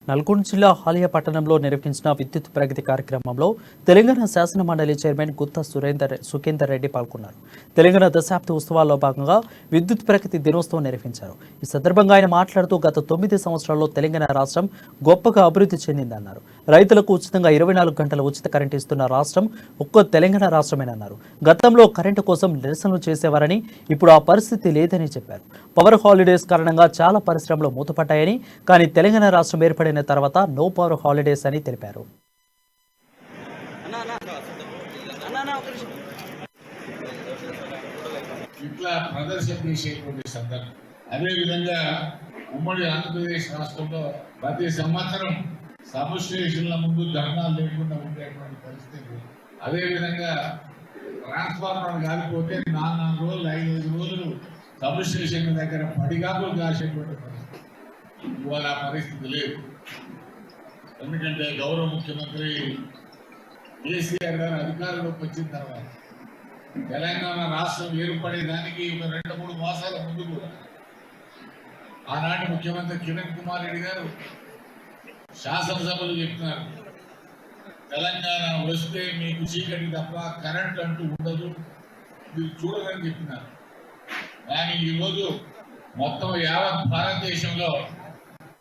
నల్గొండ జిల్లా హాలియా పట్టణంలో నిర్వహించిన విద్యుత్ ప్రగతి కార్యక్రమంలో తెలంగాణ శాసన మండలి చైర్మన్ గుత్తా సుఖేందర్ రెడ్డి పాల్గొన్నారు. తెలంగాణ దశాబ్ది ఉత్సవాల్లో భాగంగా విద్యుత్ ప్రగతి దినోత్సవం నిర్వహించారు. ఈ సందర్భంగా ఆయన మాట్లాడుతూ గత 9 సంవత్సరాల్లో తెలంగాణ రాష్ట్రం గొప్పగా అభివృద్ధి చెందిందన్నారు. రైతులకు ఉచితంగా 24 గంటల ఉచిత కరెంటు ఇస్తున్న రాష్ట్రం ఒక్క తెలంగాణ రాష్ట్రమేనన్నారు. గతంలో కరెంటు కోసం నిరసనలు చేసేవారని ఇప్పుడు ఆ పరిస్థితి లేదని చెప్పారు. పవర్ హాలిడేస్ కారణంగా చాలా పరిశ్రమలు మూతపడ్డాయని, కానీ తెలంగాణ రాష్ట్రం ఏర్పడిన తర్వాత నో పవర్ హాలిడేస్ అని తెలిపారు. ఇట్లా ప్రదర్శన చేసేటువంటి సందర్భం. అదేవిధంగా ఉమ్మడి ఆంధ్రప్రదేశ్ రాష్ట్రంలో ప్రతి సంవత్సరం సబ్ స్టేషన్ల ముందు ధర్నాలు లేకుండా ఉండేటువంటి పరిస్థితి. అదేవిధంగా ట్రాన్స్ఫార్మర్ కాలిపోతే 4 రోజులు 5 రోజులు సబ్ స్టేషన్ దగ్గర పడిగాపులు కాసేటువంటి పరిస్థితి. ఇవాళ పరిస్థితి లేదు. ఎందుకంటే గౌరవ ముఖ్యమంత్రి కేసీఆర్ గారు అధికారంలోకి వచ్చిన తర్వాత తెలంగాణ రాష్ట్రం ఏర్పడేదానికి 2-3 మాసాల ముందు కూడా ఆనాటి ముఖ్యమంత్రి కిరణ్ కుమార్ రెడ్డి గారు శాసనసభలో చెప్తున్నారు, తెలంగాణ వస్తే మీకు చీకటి తప్ప కరెంట్ అంటూ ఉండదు, మీరు చూడదని చెప్పినారు. కానీ ఈరోజు మొత్తం యావత్ భారతదేశంలో